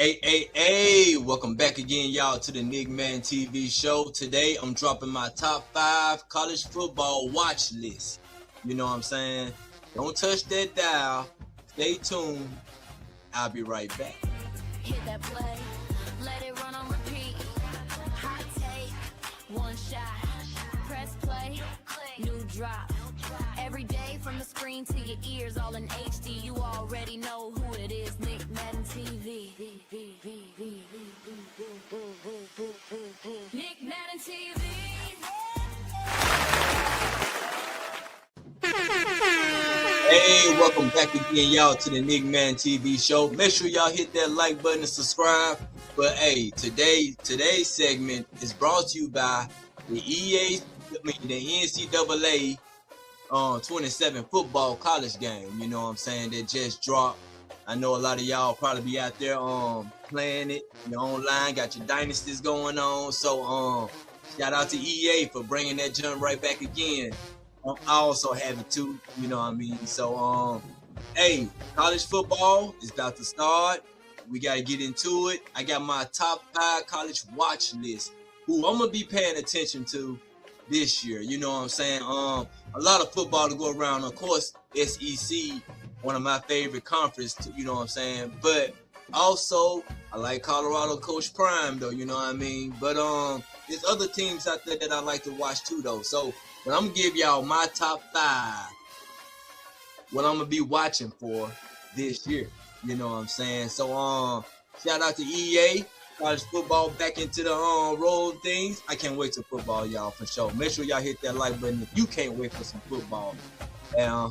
Hey, welcome back again, y'all, to the NickMaddenTV show. Today, I'm dropping my top 5 college football watch list. You know what I'm saying? Don't touch that dial. Stay tuned. I'll be right back. Hit that play, let it run on repeat. Hot take, one shot, press play, new drop. Every day from the screen to your ears, all in HD. You already know who it is, NickMaddenTV. NickMaddenTV. Hey, welcome back again, y'all, to the NickMaddenTV show. Make sure y'all hit that like button and subscribe. But hey, today's segment is brought to you by the NCAA 27 football college game. You know what I'm saying? That just dropped. I know a lot of y'all probably be out there playing it. You're online, got your dynasties going on. So shout out to EA for bringing that jump right back again. I also have it too, you know what I mean? So hey, college football is about to start. We got to get into it. I got my top 5 college watch list who I'm gonna be paying attention to this year. You know what I'm saying? A lot of football to go around. Of course, SEC, one of my favorite conferences, you know what I'm saying? But also, I like Colorado Coach Prime though, you know what I mean? But there's other teams out there that I like to watch too though. So but I'm gonna give y'all my top 5, what I'm gonna be watching for this year. You know what I'm saying? So shout out to EA, college football back into the roll things. I can't wait to football, y'all, for sure. Make sure y'all hit that like button if you can't wait for some football. A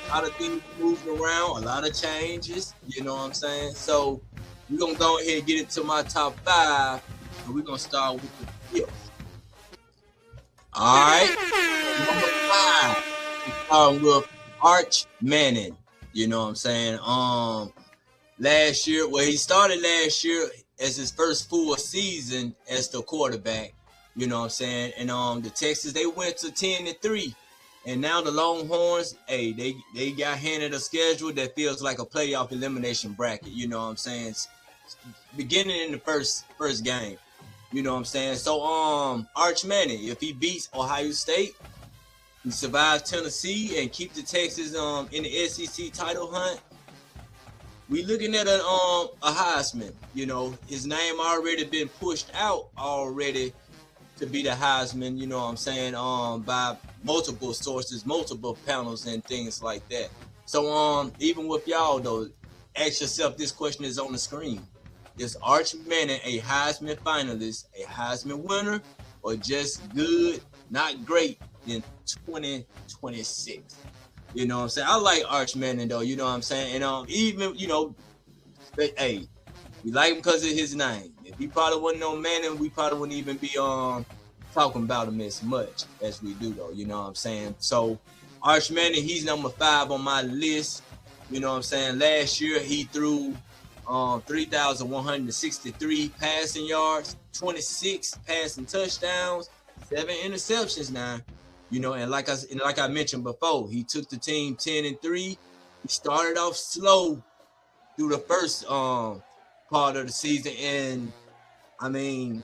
lot of things moving around, a lot of changes. You know what I'm saying? So we're gonna go ahead and get into my top 5, and we're gonna start with the fifth. All right, number 5, with Arch Manning. You know what I'm saying? Last year, he started last year as his first full season as the quarterback. You know what I'm saying? And the Texans, they went to 10-3, and now the Longhorns, hey, they got handed a schedule that feels like a playoff elimination bracket. You know what I'm saying? Beginning in the first game. You know what I'm saying? So Arch Manning, if he beats Ohio State, he survives Tennessee and keep the Texans in the SEC title hunt, we looking at a Heisman. You know, his name already been pushed out already to be the Heisman, you know what I'm saying, by multiple sources, multiple panels and things like that. So even with y'all though, ask yourself, this question is on the screen. Is Arch Manning a Heisman finalist, a Heisman winner, or just good, not great in 2026? You know what I'm saying? I like Arch Manning though, you know what I'm saying? And even, you know, hey, we like him because of his name. If he probably wasn't no Manning, we probably wouldn't even be talking about him as much as we do though, you know what I'm saying? So Arch Manning, he's number 5 on my list. You know what I'm saying? Last year he threw 3,163 passing yards, 26 passing touchdowns, 7 interceptions now. You know, and like I mentioned before, he took the team 10-3. He started off slow through the first part of the season, and I mean,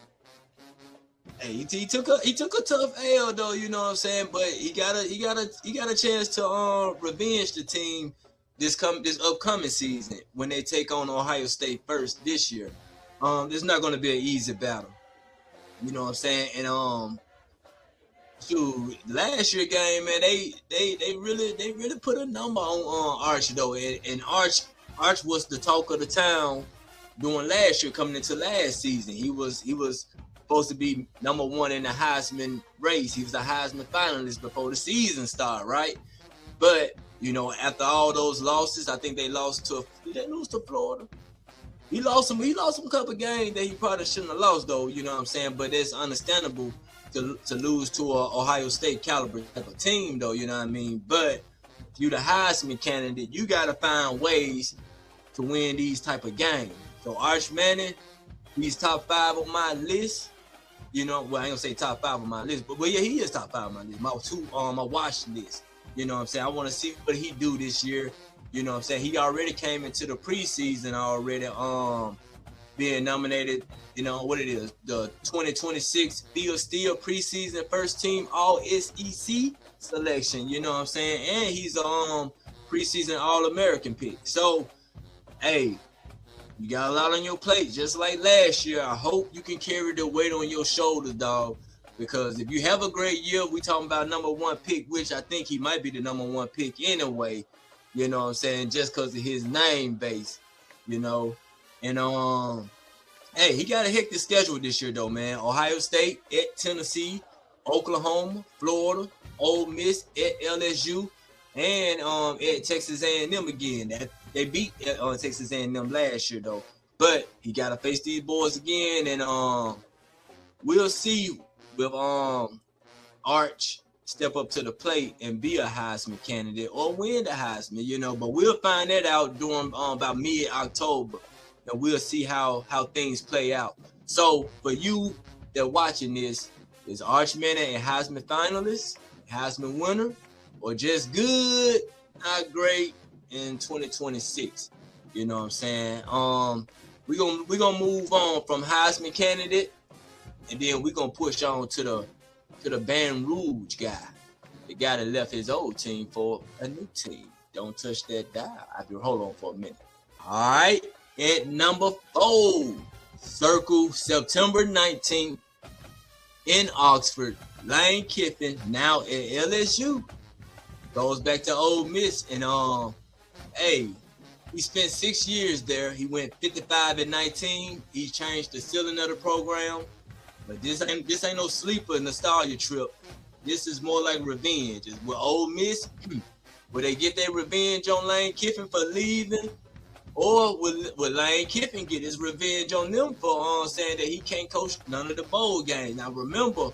hey, he took a tough L though, you know what I'm saying? But he got a chance to revenge the team this upcoming season when they take on Ohio State first this year. It's not going to be an easy battle. You know what I'm saying? And shoot, last year game, man, they really put a number on Arch though, and Arch was the talk of the town during last year, coming into last season. He was supposed to be number 1 in the Heisman race. He was a Heisman finalist before the season started, right? But you know, after all those losses, I think they lost to. Did they lose to Florida? He lost some couple games that he probably shouldn't have lost though. You know what I'm saying? But it's understandable to lose to a Ohio State caliber type of team though. You know what I mean? But if you're the Heisman candidate, you got to find ways to win these type of games. So Arch Manning, he's top 5 on my list. You know, well, I ain't gonna say top 5 on my list, but yeah, he is top 5 on my list. My watch list. You know what I'm saying? I want to see what he do this year. You know what I'm saying? He already came into the preseason already, being nominated, you know, what it is, the 2026 Field Steel preseason first team all SEC selection, you know what I'm saying? And he's a preseason All-American pick. So, hey, you got a lot on your plate, just like last year. I hope you can carry the weight on your shoulders, dog. Because if you have a great year, we talking about #1 pick, which I think he might be the #1 pick anyway. You know what I'm saying? Just because of his name base, you know. And hey, he got a hectic schedule this year though, man. Ohio State at Tennessee, Oklahoma, Florida, Ole Miss at LSU, and at Texas A&M again. That they beat Texas A&M last year though. But he got to face these boys again, and we'll see with Arch step up to the plate and be a Heisman candidate or win the Heisman, you know. But we'll find that out during about mid-October, and we'll see how things play out. So for you that watching this, is Arch Manning a Heisman finalist, Heisman winner, or just good, not great in 2026? You know what I'm saying? We're gonna move on from Heisman candidate, and then we're gonna push on to the Baton Rouge guy, the guy that left his old team for a new team. Don't touch that dial. Hold on for a minute. All right, at number 4, circle September 19th in Oxford. Lane Kiffin, now at LSU, goes back to Ole Miss, and hey, he spent 6 years there. He went 55-19. He changed the ceiling of the program. But this ain't no sleeper nostalgia trip. This is more like revenge. It's with Ole Miss, will they get their revenge on Lane Kiffin for leaving? Or will Lane Kiffin get his revenge on them for saying that he can't coach none of the bowl games? Now remember,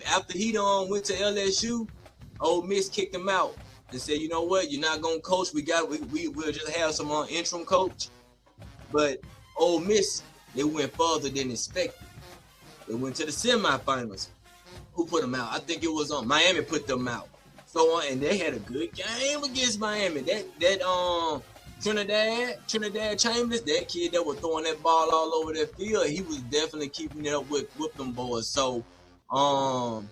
after he went to LSU, Ole Miss kicked him out and said, you know what, you're not gonna coach. We'll just have some interim coach. But Ole Miss, they went further than expected. They went to the semifinals. Who put them out? I think it was Miami put them out. So and they had a good game against Miami. That Trinidad Chambers, that kid that was throwing that ball all over that field, he was definitely keeping it up with them boys. So Ole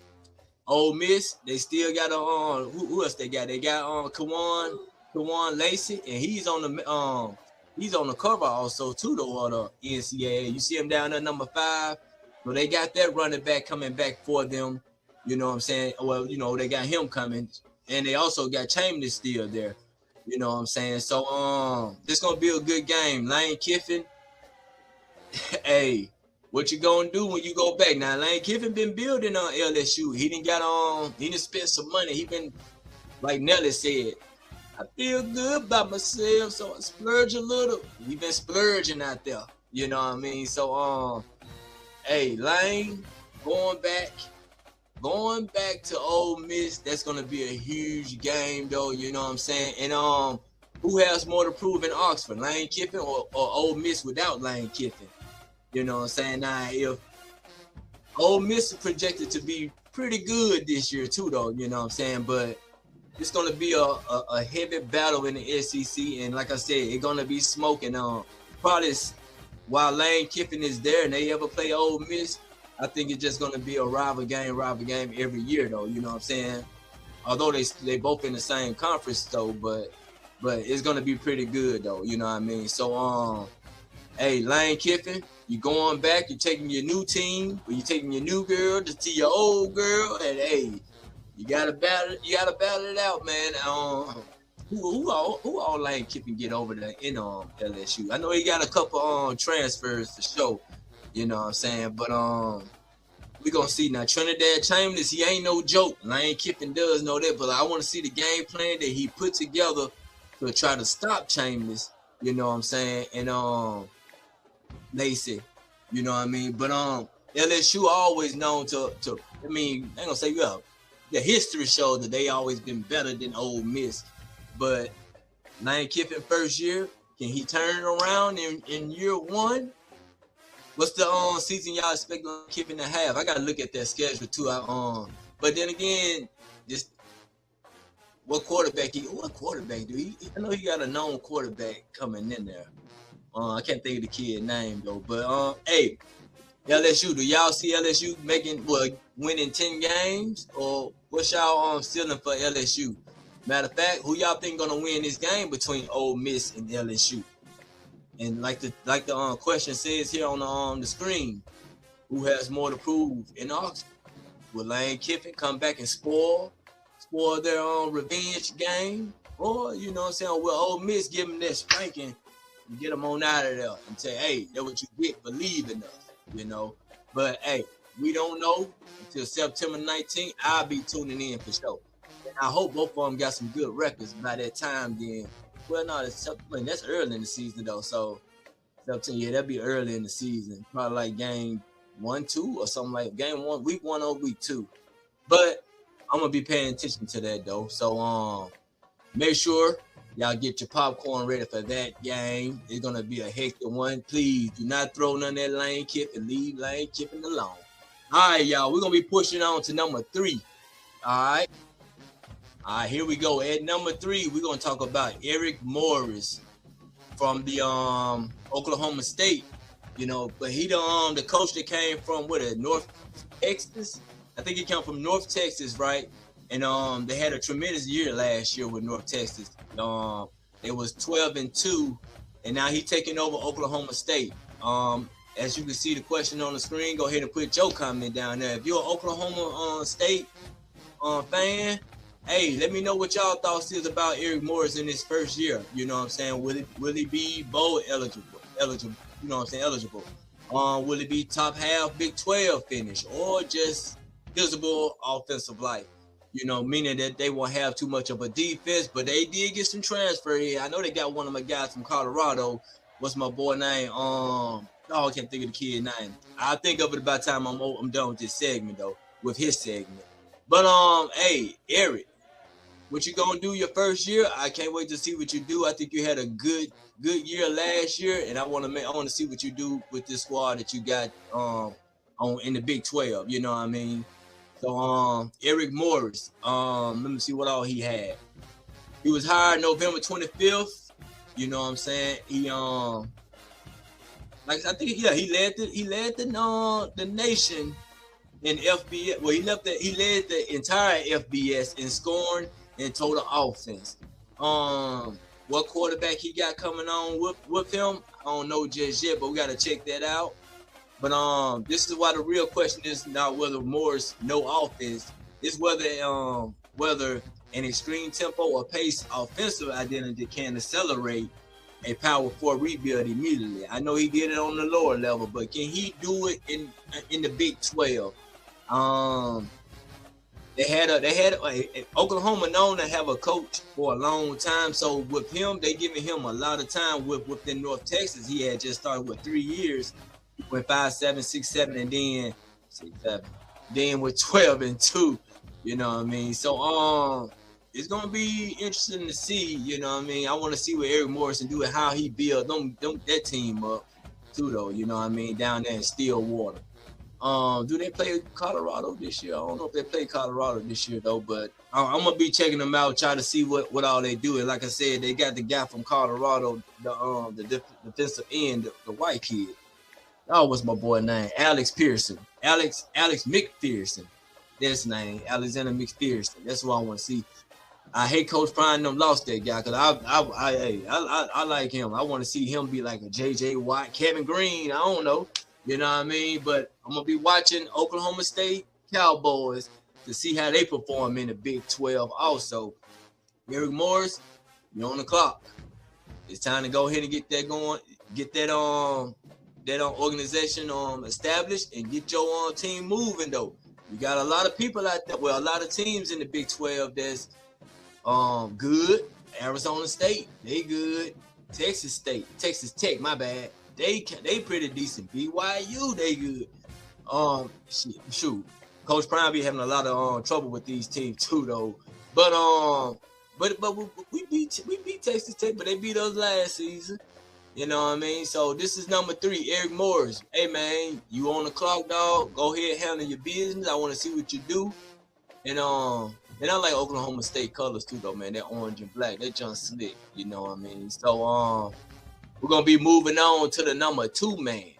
Miss, they still got who else they got? They got Kawan Lacey, and he's on the cover also too though, the NCAA. You see him down there, number 5. So they got that running back coming back for them. You know what I'm saying? Well, you know, they got him coming, and they also got Chambers still there. You know what I'm saying? So this gonna be a good game. Lane Kiffin, hey, what you gonna do when you go back? Now Lane Kiffin been building on LSU. He didn't spend some money. He been, like Nelly said, I feel good about myself, so I splurge a little. He been splurging out there. You know what I mean? So hey, Lane going back to Ole Miss, that's gonna be a huge game though, you know what I'm saying? And who has more to prove in Oxford, Lane Kiffin or Ole Miss without Lane Kiffin? You know what I'm saying? Now, if Ole Miss is projected to be pretty good this year too though, you know what I'm saying? But it's gonna be a heavy battle in the SEC, and like I said, it's gonna be smoking on probably while Lane Kiffin is there and they ever play Ole Miss. I think it's just going to be a rival game every year, though. You know what I'm saying? Although they both in the same conference, though, but it's going to be pretty good, though. You know what I mean? So, hey, Lane Kiffin, you going back? You taking your new team, or you taking your new girl to see your old girl? And hey, you gotta battle it out, man. Who all Lane Kiffin get over there in LSU? I know he got a couple transfers for sure. You know what I'm saying? But we're going to see. Now, Trinidad Chambers, he ain't no joke. Lane Kiffin does know that, but I want to see the game plan that he put together to try to stop Chambers, you know what I'm saying, and Lacey, you know what I mean? But LSU always known to I mean, I ain't going to say, well, the history shows that they always been better than Ole Miss. But Lane Kiffin first year, can he turn it around in year 1? What's the season y'all expect Kiffin to have? I gotta look at that schedule too. But then again, just what quarterback do he? I know he got a known quarterback coming in there. I can't think of the kid's name though. But hey, LSU, do y'all see LSU winning 10 games, or what's y'all ceiling for LSU? Matter of fact, who y'all think gonna win this game between Ole Miss and LSU? And like the question says here on the screen, who has more to prove in Oxford? Will Lane Kiffin come back and spoil their revenge game? Or, you know what I'm saying, will Ole Miss give them that spanking and get them on out of there and say, hey, that's what you get for leaving us, you know? But, hey, we don't know until September 19th. I'll be tuning in for sure. And I hope both of them got some good records by that time then. Well, no, that's early in the season, though. So, September, yeah, that'll be early in the season. Probably like game 1, 2 or something like game 1, week 1 or week 2. But I'm gonna be paying attention to that though. So make sure y'all get your popcorn ready for that game. It's gonna be a hectic one. Please do not throw none of that Lane Kiffin. Leave Lane Kiffin alone. All right, y'all. We're gonna be pushing on to number 3. All right, here we go. At number 3, we're gonna talk about Eric Morris from the Oklahoma State. You know, but he the coach that came from North Texas. I think he came from North Texas, right? And they had a tremendous year last year with North Texas. It was 12-2, and now he's taking over Oklahoma State. As you can see the question on the screen, go ahead and put your comment down there. If you're an Oklahoma State fan, hey, let me know what y'all thoughts is about Eric Morris in his first year. You know what I'm saying? Will he be bowl eligible? You know what I'm saying? Eligible. Will it be top half Big 12 finish, or just visible offensive life? You know, meaning that they won't have too much of a defense, but they did get some transfer here. I know they got one of my guys from Colorado. What's my boy name? I can't think of the kid's name. I'll think of it by the time I'm done with this segment though, with his segment. But hey, Eric, what you gonna do your first year? I can't wait to see what you do. I think you had a good year last year, and I want to see what you do with this squad that you got in the Big 12. You know what I mean? So Eric Morris, let me see what all he had. He was hired November 25th. You know what I'm saying? He he led the nation in FBS. Well, he led the entire FBS in scoring and total offense. What quarterback he got coming on with him, I don't know just yet, but we got to check that out. But this is why the real question is not whether Morris no offense, it's whether an extreme tempo or pace offensive identity can accelerate a Power 4 rebuild immediately. I know he did it on the lower level, but can he do it in the Big 12? They had Oklahoma known to have a coach for a long time. So with him, they giving him a lot of time within North Texas. He had just started with 3 years, went 5-7, 6-7, and then 6-7. Then with 12-2. You know what I mean? So it's gonna be interesting to see. You know what I mean? I want to see what Eric Morrison do and how he build that team up too, though. You know what I mean? Down there in Stillwater. Do they play Colorado this year? I don't know if they play Colorado this year though, but I'm gonna be checking them out, try to see what all they do. And like I said, they got the guy from Colorado, the defensive end, the white kid. Oh, what's my boy name? Alex McPherson. That's his name, Alexander McPherson. That's what I want to see. I hate Coach Prime them lost that guy because I like him. I want to see him be like a J.J. Watt, Kevin Green. I don't know. You know what I mean? But I'm going to be watching Oklahoma State Cowboys to see how they perform in the Big 12 also. Eric Morris, you're on the clock. It's time to go ahead and get that going, get that organization established and get your team moving though. You got a lot of people out there, a lot of teams in the Big 12 that's good. Arizona State, they good. Texas Tech, my bad. They pretty decent. BYU, they good. Shoot. Coach Prime be having a lot of trouble with these teams too, though. But we beat Texas Tech, but they beat us last season. You know what I mean? So this is number 3, Eric Morris. Hey man, you on the clock, dog? Go ahead, handle your business. I want to see what you do. And And I like Oklahoma State colors too, though, man. That orange and black, that junk slick. You know what I mean? So we're gonna be moving on to the number 2 man.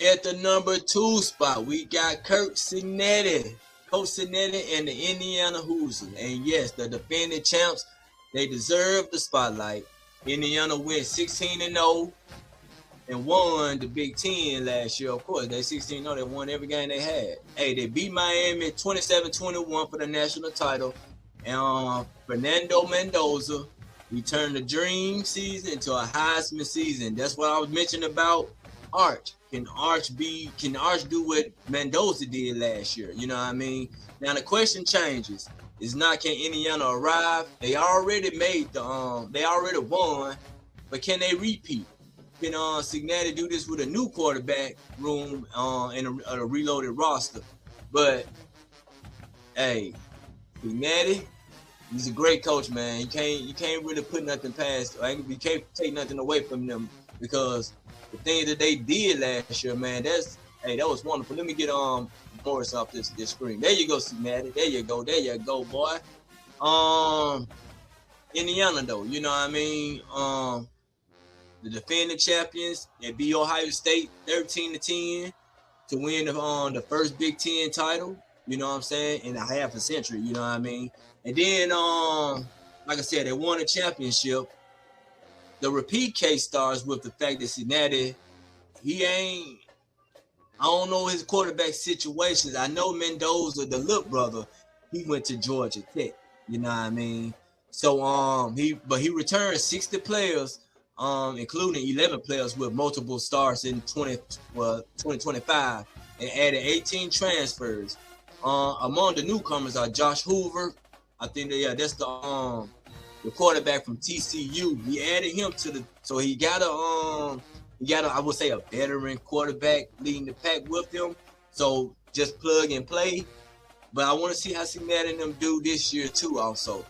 At the number 2 spot, we got Curt Cignetti, Coach Cignetti, and the Indiana Hoosiers. And yes, the defending champs, they deserve the spotlight. Indiana went 16-0 and won the Big Ten last year. Of course, they 16-0. They won every game they had. Hey, they beat Miami 27-21 for the national title. And Fernando Mendoza, he turned the dream season into a Heisman season. That's what I was mentioning about Arch. Can Arch do what Mendoza did last year? You know what I mean? Now the question changes. It's not can Indiana arrive? They already made they already won, but can they repeat? Can Cignetti do this with a new quarterback room and a reloaded roster? But hey, Cignetti, he's a great coach, man. You can't really put nothing past. You can't take nothing away from them because the thing that they did last year, man, that was wonderful. Let me get Morris off this screen. There you go, Cignetti. There you go, boy. Indiana though, you know what I mean? The defending champions, they beat Ohio State 13-10 to win the first Big Ten title, you know what I'm saying, in a half a century, you know what I mean? And then, like I said, they won a championship. The repeat case starts with the fact that Cignetti, I don't know his quarterback situations. I know Mendoza, the little brother, he went to Georgia Tech, you know what I mean? So, he returned 60 players, including 11 players with multiple starts in 2025 and added 18 transfers. Among the newcomers are Josh Hoover. I think that's the quarterback from TCU. He added him so he got I would say a veteran quarterback leading the pack with him. So just plug and play. But I want to see how Cignetti and them do this year too also.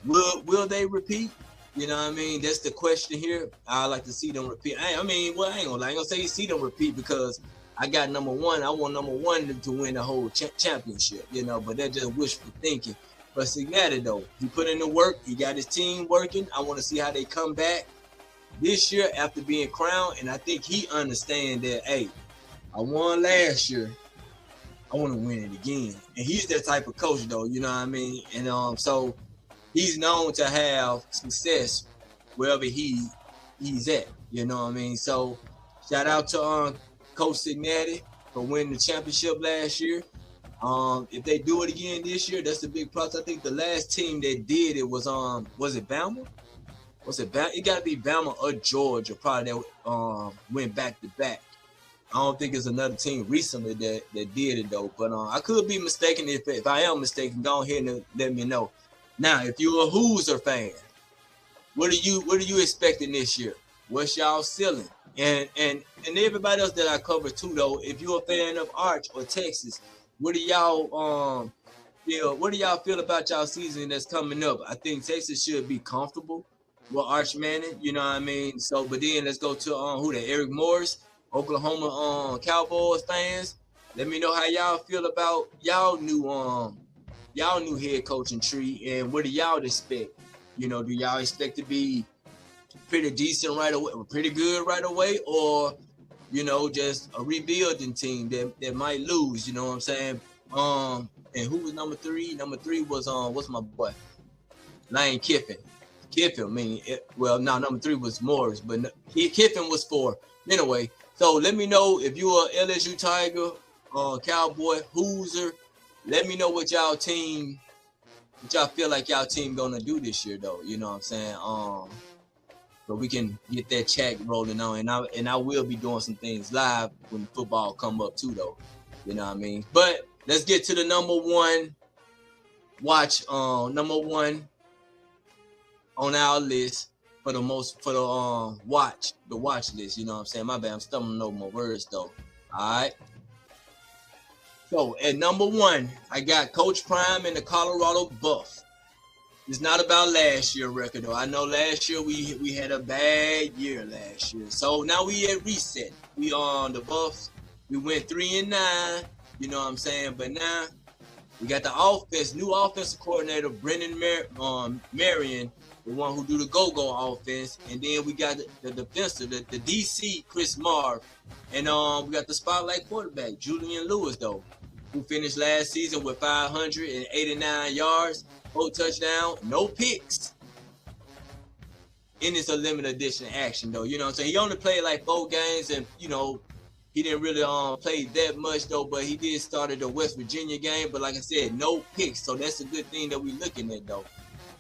Will they repeat? You know what I mean? That's the question here. I like to see them repeat. I ain't gonna say see them repeat because I got number 1. I want number 1 to win the whole championship, you know, but that's just wishful thinking. But Cignetti, though, he put in the work. He got his team working. I want to see how they come back this year after being crowned. And I think he understands that, hey, I won last year. I want to win it again. And he's that type of coach, though, you know what I mean? And so he's known to have success wherever he's at, you know what I mean? So shout out to Coach Cignetti for winning the championship last year. If they do it again this year, that's the big plus. I think the last team that did it was it Bama? It got to be Bama or Georgia probably that went back to back. I don't think it's another team recently that did it though. But I could be mistaken. If I am mistaken, go ahead and let me know. Now, if you're a Hoosier fan, what are you expecting this year? What's y'all ceiling? And everybody else that I cover too though, if you're a fan of Arch or Texas, what do y'all feel about y'all season that's coming up? I think Texas should be comfortable with Arch Manning, you know what I mean? So, but then let's go to Eric Morris, Oklahoma Cowboys fans. Let me know how y'all feel about y'all new head coaching tree, and what do y'all expect? You know, do y'all expect to be pretty decent right away, pretty good right away, or you know, just a rebuilding team that might lose, you know what I'm saying? And who was number 3? Number 3 was what's my boy? Lane Kiffin. Number 3 was Morris, but Kiffin was 4. Anyway, so let me know if you're a LSU Tiger, Cowboy, Hoosier. Let me know what y'all feel like y'all team gonna do this year though, you know what I'm saying? So we can get that chat rolling on, and I will be doing some things live when football come up too, though. You know what I mean? But let's get to the number 1 on our list for the watch list. You know what I'm saying? My bad, I'm stumbling over my words though. All right. So at number 1, I got Coach Prime and the Colorado Buffs. It's not about last year's record though. I know last year we had a bad year last year. So now we at reset. We on the Buffs. We went 3-9. You know what I'm saying? But now We got the offense, new offensive coordinator, Brendan Marion, the one who do the go-go offense. And then we got the defensive, the DC, Chris Marv. And we got the spotlight quarterback, Julian Lewis, though, who finished last season with 589 yards, 4 touchdowns, no picks. In this limited edition action, though, you know what I'm saying? He only played like 4 games, and, you know, he didn't really play that much, though, but he did start at the West Virginia game. But like I said, no picks, so that's a good thing that we're looking at, though.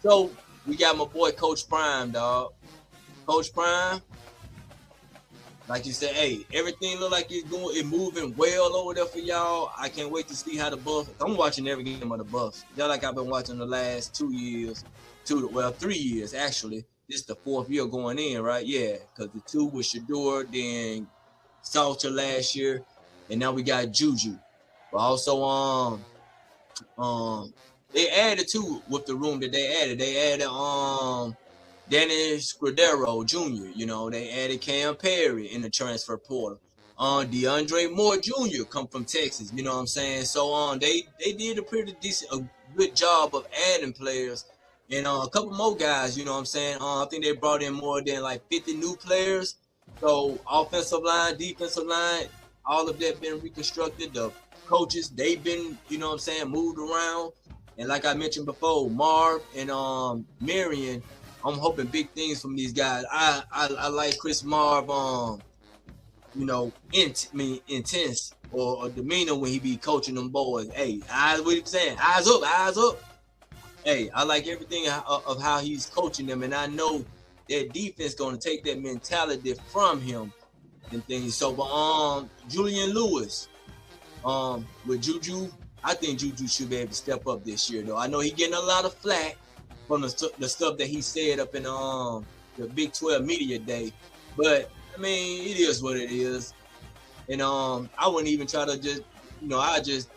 So we got my boy Coach Prime, dog. Coach Prime, like you said, hey, everything look like it's moving well over there for y'all. I can't wait to see how the Buffs. I'm watching every game of the Buffs, just like I've been watching the last 2 years, 3 years actually. This is the 4th year going in, right? Yeah, because the 2 was Shador, then Salter last year, and now we got Juju. But also, they added 2 with the room that they added. They added Dennis Scudero Jr. You know, they added Cam Perry in the transfer portal. DeAndre Moore Jr. come from Texas. You know what I'm saying? So they did a pretty good job of adding players. And a couple more guys, you know what I'm saying? I think they brought in more than like 50 new players. So offensive line, defensive line, all of that been reconstructed. The coaches, they've been, you know what I'm saying, moved around. And like I mentioned before, Marv and Marion, I'm hoping big things from these guys. I like Chris Marv, you know, intense or demeanor when he be coaching them boys. Hey, what he saying? Eyes up, eyes up. Hey, I like everything of how he's coaching them, and I know that defense going to take that mentality from him and things. So, but Julian Lewis, with Juju, I think Juju should be able to step up this year, though. I know he's getting a lot of flack from the stuff that he said up in the Big 12 Media Day, but I mean, it is what it is. And I wouldn't even try to just, you know, I just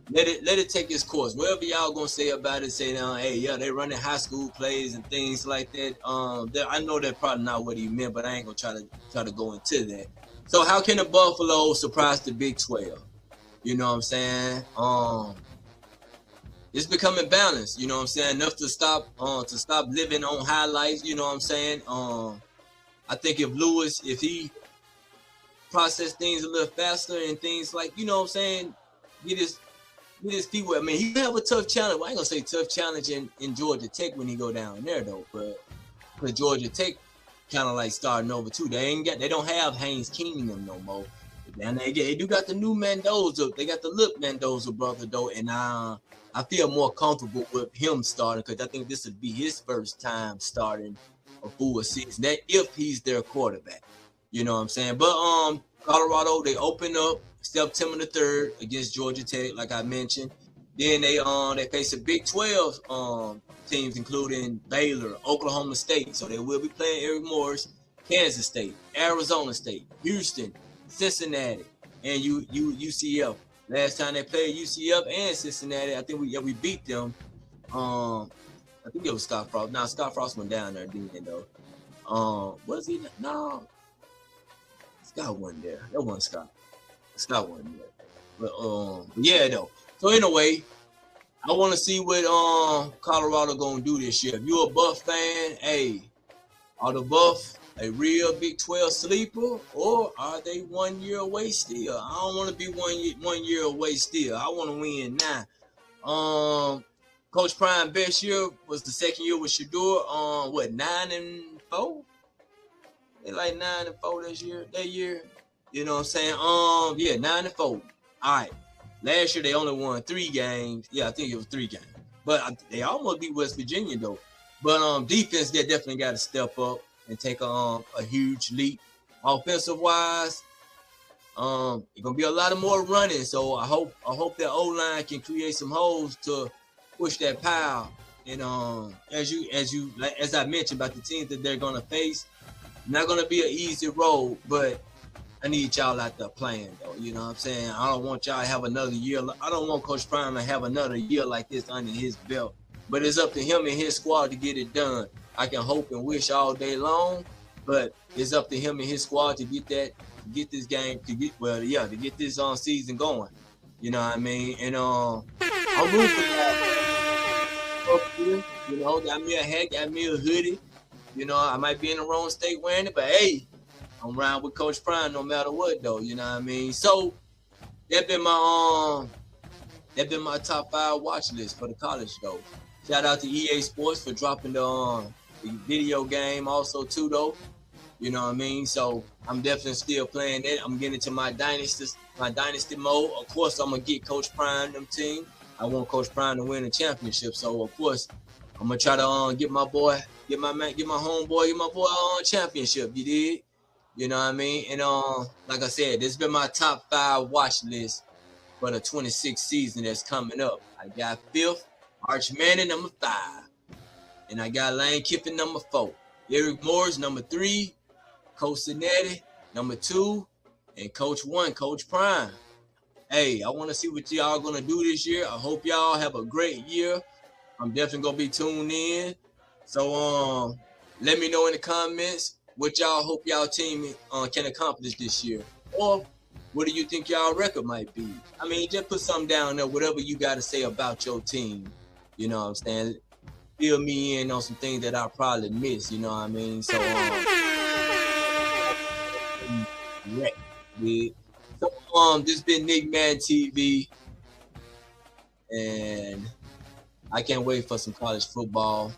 let it take its course. Whatever y'all gonna say about it, say now, hey, yeah, they running high school plays and things like that. I know that's probably not what he meant, but I ain't gonna try to go into that. So how can the Buffalo surprise the Big 12? You know what I'm saying? It's becoming balanced. You know what I'm saying? Enough to stop living on highlights. You know what I'm saying? I think if he process things a little faster and things like, you know what I'm saying, get his feet wet. I mean, he have a tough challenge. Well, I ain't gonna say tough challenge in Georgia Tech when he go down there though, but because Georgia Tech kind of like starting over too. They don't have Haynes King in them no more. And they do got the new Mendoza. They got the Lip Mendoza brother though, and I feel more comfortable with him starting because I think this would be his first time starting a full season. That if he's their quarterback, you know what I'm saying. But Colorado, they open up September the 3rd against Georgia Tech, like I mentioned. Then they face the Big 12 teams, including Baylor, Oklahoma State. So they will be playing Eric Morris, Kansas State, Arizona State, Houston, Cincinnati, and UCF. Last time they played UCF and Cincinnati, I think we beat them. I think it was Scott Frost. Now Scott Frost went down there, didn't he, though? Was he? No. Scott wasn't there. That wasn't Scott. Scott wasn't there. But yeah, though. So anyway, I want to see what Colorado gonna do this year. If you're a Buff fan, hey, are the Buff a real Big 12 sleeper, or are they 1 year away still? I don't want to be one year away still. I want to win now. Coach Prime best year was the second year with Shador. 9-4? They like 9-4 that year. You know what I'm saying? Yeah, 9-4. All right. Last year they only won 3 games. Yeah, I think it was 3 games. But they almost beat West Virginia though. But defense, they definitely got to step up and take a huge leap. Offensive wise, it's gonna be a lot of more running. So I hope that O-line can create some holes to push that pile. And as I mentioned about the teams that they're gonna face, not gonna be an easy road, but I need y'all out there playing though. You know what I'm saying? I don't want y'all to have another year. I don't want Coach Prime to have another year like this under his belt. But it's up to him and his squad to get it done. I can hope and wish all day long, but it's up to him and his squad to get this game, to get this season going. You know what I mean? And I'm rooting for y'all. You know, got me a hat, got me a hoodie. You know, I might be in the wrong state wearing it, but hey, I'm riding with Coach Prime no matter what, though. You know what I mean? So that been my top 5 watch list for the college, though. Shout out to EA Sports for dropping the video game also too, though. You know what I mean? So I'm definitely still playing that. I'm getting into my dynasty mode. Of course, I'm gonna get Coach Prime them team. I want Coach Prime to win the championship. So of course, I'm gonna try to get my homeboy championship. You did? You know what I mean? And like I said, this has been my top 5 watch list for the 26th season that's coming up. I got 5th, Arch Manning, number 5. And I got Lane Kiffin, number 4. Eric Morris, number 3. Curt Cignetti, number 2. And Coach 1, Coach Prime. Hey, I want to see what y'all going to do this year. I hope y'all have a great year. I'm definitely going to be tuned in. So let me know in the comments what y'all hope y'all team can accomplish this year. Or what do you think y'all record might be? I mean, just put something down there, whatever you got to say about your team. You know what I'm saying? Fill me in on some things that I probably missed. You know what I mean? So, this been NickMaddenTV, and I can't wait for some college football.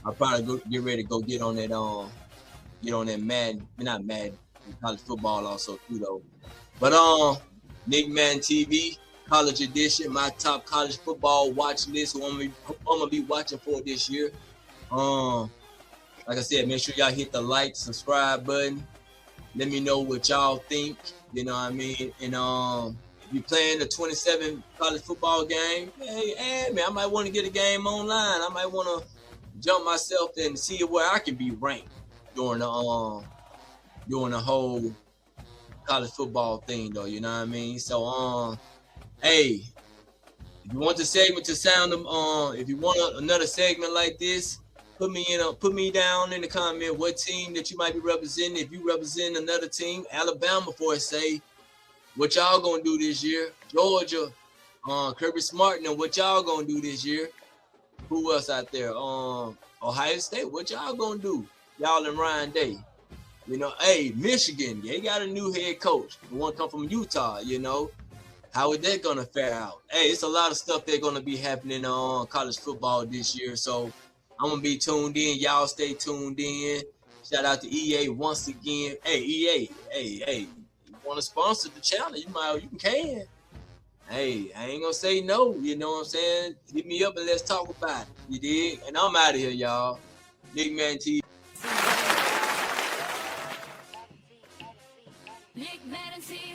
I'll probably get ready to go get on that Madden, not Madden, college football also too though. But NickMaddenTV, college edition, my top college football watch list. Who I'm gonna be watching for this year. Like I said, make sure y'all hit the like, subscribe button. Let me know what y'all think. You know what I mean? And if you're playing the 27 college football game, hey man, I might want to get a game online. I might want to jump myself and see where I can be ranked during the whole college football thing, though. You know what I mean? So hey, if you want the segment to sound if you want another segment like this, put me down in the comment what team that you might be representing. If you represent another team, Alabama for say, what y'all gonna do this year? Georgia, Kirby Smart, and what y'all gonna do this year? Who else out there? Ohio State, what y'all gonna do? Y'all and Ryan Day. You know, hey, Michigan, they got a new head coach. The one come from Utah, you know. How is that gonna fare out? Hey, it's a lot of stuff that's gonna be happening on college football this year. So I'm gonna be tuned in. Y'all stay tuned in. Shout out to EA once again. Hey, EA, hey, you wanna sponsor the channel? You can. Hey, I ain't gonna say no. You know what I'm saying? Hit me up and let's talk about it. You dig? And I'm out of here, y'all. NickMaddenTV. NickMaddenTV.